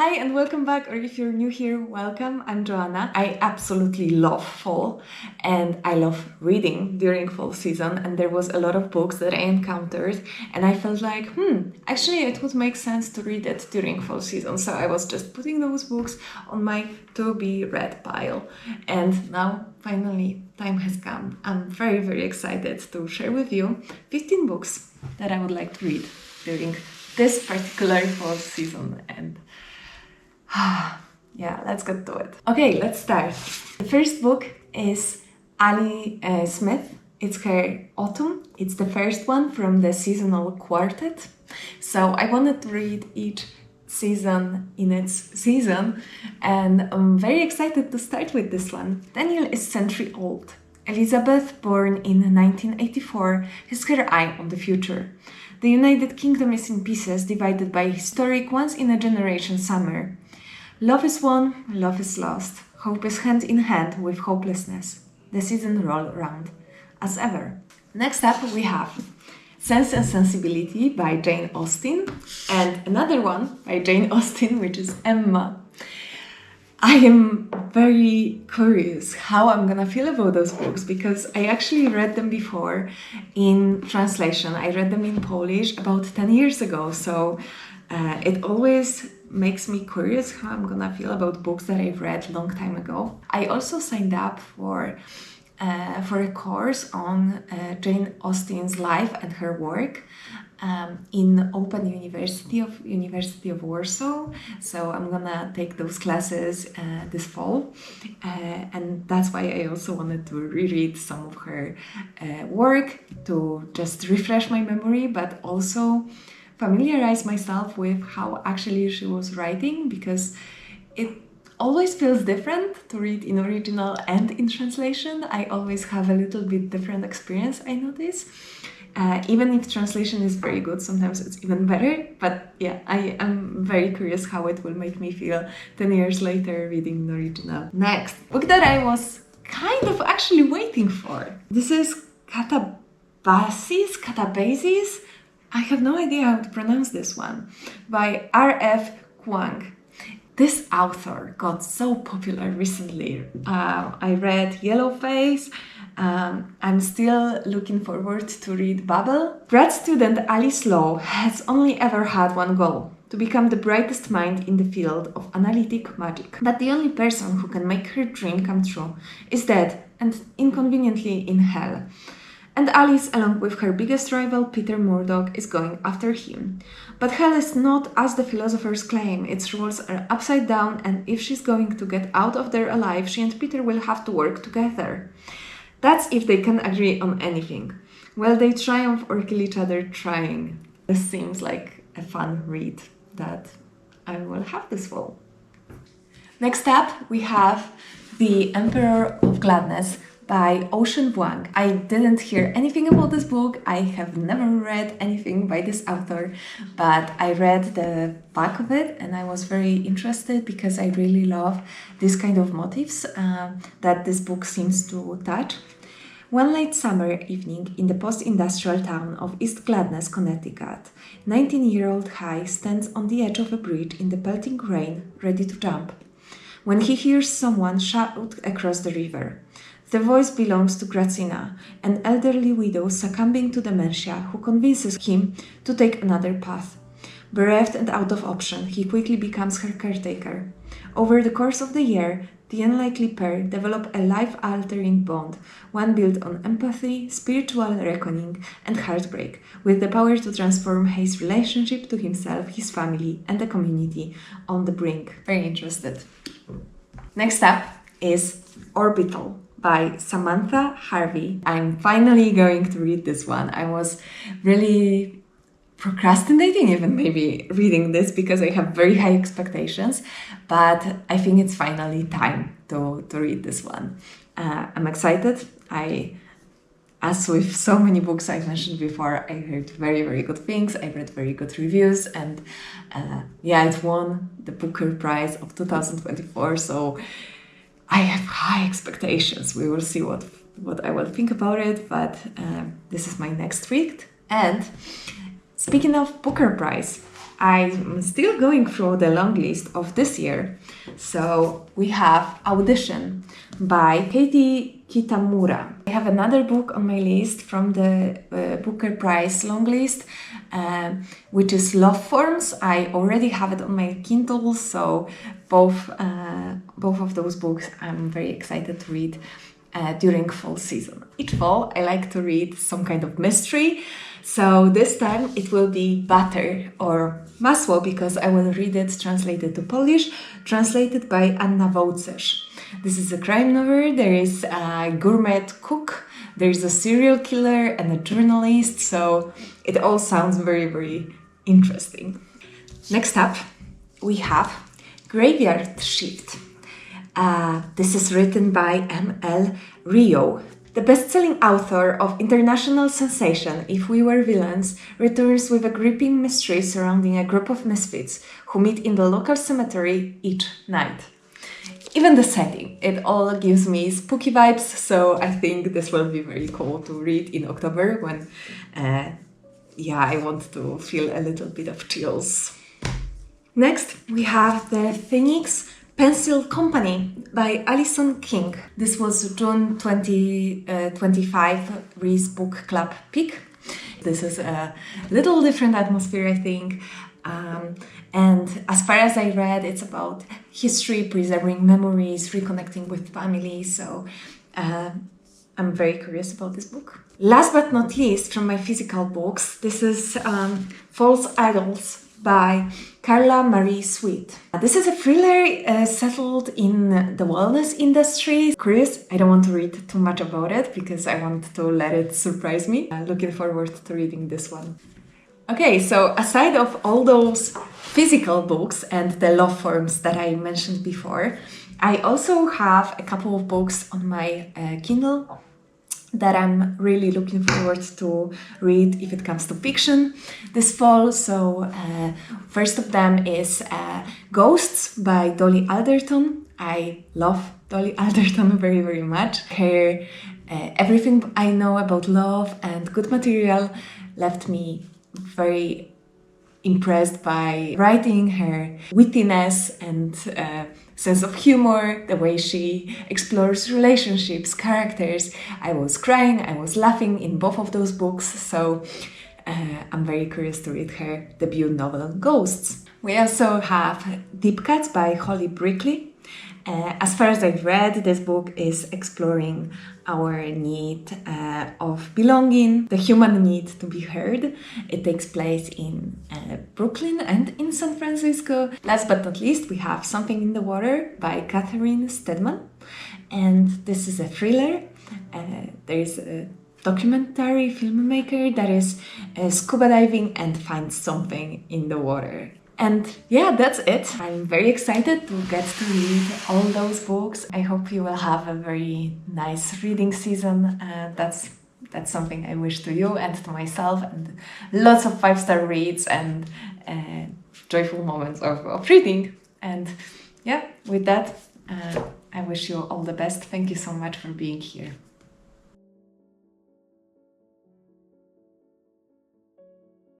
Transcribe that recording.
Hi and welcome back, or if you're new here, welcome. I'm Joanna. I absolutely love fall and I love reading during fall season, and there was a lot of books that I encountered and I felt like, actually it would make sense to read it during fall season. So I was just putting those books on my to be read pile, and now finally time has come. I'm very, very excited to share with you 15 books that I would like to read during this particular fall season. And yeah, let's get to it. Okay, let's start. The first book is Ali Smith. It's her Autumn. It's the first one from the seasonal quartet. So I wanted to read each season in its season, and I'm very excited to start with this one. Daniel is century old. Elizabeth, born in 1984, has her eye on the future. The United Kingdom is in pieces, divided by a historic once-in-a-generation summer. Love is won, love is lost. Hope is hand in hand with hopelessness. The season roll around, as ever. Next up we have Sense and Sensibility by Jane Austen, and another one by Jane Austen, which is Emma. I am very curious how I'm gonna feel about those books, because I actually read them before in translation. I read them in Polish about 10 years ago, so it always makes me curious how I'm gonna feel about books that I've read a long time ago. I also signed up for a course on Jane Austen's life and her work in Open University of Warsaw. So I'm gonna take those classes this fall, and that's why I also wanted to reread some of her work to just refresh my memory, but also familiarize myself with how actually she was writing, because it always feels different to read in original and in translation. I always have a little bit different experience, I notice. Even if translation is very good, sometimes it's even better. But yeah, I am very curious how it will make me feel 10 years later reading the original. Next, book that I was kind of actually waiting for. This is Catabasis. I have no idea how to pronounce this one, by R.F. Kuang. This author got so popular recently. I read Yellowface. I'm still looking forward to read Babel. Grad student Alice Law has only ever had one goal: to become the brightest mind in the field of analytic magic. But the only person who can make her dream come true is dead and inconveniently in hell. And Alice, along with her biggest rival Peter Murdoch, is going after him. But hell is not as the philosophers claim. Its rules are upside down, and if she's going to get out of there alive, she and Peter will have to work together. That's if they can agree on anything. Will they triumph or kill each other trying? This seems like a fun read that I will have this fall. Next up, we have The Emperor of Gladness by Ocean Vuong. I didn't hear anything about this book. I have never read anything by this author, but I read the back of it and I was very interested, because I really love this kind of motifs that this book seems to touch. One late summer evening in the post-industrial town of East Gladness, Connecticut, 19-year-old Hai stands on the edge of a bridge in the pelting rain, ready to jump, when he hears someone shout across the river. The voice belongs to Grazina, an elderly widow succumbing to dementia, who convinces him to take another path. Bereft and out of option, he quickly becomes her caretaker. Over the course of the year, the unlikely pair develop a life-altering bond, one built on empathy, spiritual reckoning, and heartbreak, with the power to transform his relationship to himself, his family, and the community on the brink. Very interested. Next up is Orbital by Samantha Harvey. I'm finally going to read this one. I was really procrastinating even maybe reading this, because I have very high expectations, but I think it's finally time to read this one. I'm excited. As with so many books I mentioned before, I heard very, very good things. I read very good reviews, and it won the Booker Prize of 2024, so I have high expectations. We will see what I will think about it, but this is my next read. And speaking of Booker Prize, I'm still going through the long list of this year. So we have Audition by Katie Kitamura. I have another book on my list from the Booker Prize long list, which is Love Forms. I already have it on my Kindle, so both of those books I'm very excited to read during fall season. Each fall I like to read some kind of mystery, so this time it will be Butter or Masło, because I will read it translated to Polish, translated by Anna Wołcerz. This is a crime novel. There is a gourmet cook, there is a serial killer and a journalist, so it all sounds very, very interesting. Next up, we have Graveyard Shift. This is written by M.L. Rio. The best-selling author of international sensation If We Were Villains returns with a gripping mystery surrounding a group of misfits who meet in the local cemetery each night. Even the setting, it all gives me spooky vibes, so I think this will be very cool to read in October when, I want to feel a little bit of chills. Next, we have The Phoenix Pencil Company by Alison King. This was June 2025 Reese Book Club pick. This is a little different atmosphere, I think. And as far as I read, it's about history, preserving memories, reconnecting with family. So I'm very curious about this book. Last but not least, from my physical books, this is False Idols by Carla Marie Sweet. This is a thriller settled in the wellness industry. Curious, I don't want to read too much about it because I want to let it surprise me. Looking forward to reading this one. Okay, so aside of all those physical books and the love forms that I mentioned before, I also have a couple of books on my Kindle that I'm really looking forward to read if it comes to fiction this fall. So first of them is Ghosts by Dolly Alderton. I love Dolly Alderton very, very much. Her Everything I Know About Love and Good Material left me very impressed by writing, her wittiness and sense of humor, the way she explores relationships, characters. I was crying, I was laughing in both of those books, so I'm very curious to read her debut novel, Ghosts. We also have Deep Cuts by Holly Brickley. As far as I've read, this book is exploring our need of belonging, the human need to be heard. It takes place in Brooklyn and in San Francisco. Last but not least, we have Something in the Water by Catherine Stedman. And this is a thriller. There is a documentary filmmaker that is scuba diving and finds something in the water. And yeah, that's it. I'm very excited to get to read all those books. I hope you will have a very nice reading season. That's something I wish to you and to myself, and lots of 5-star reads and joyful moments of reading. And yeah, with that, I wish you all the best. Thank you so much for being here.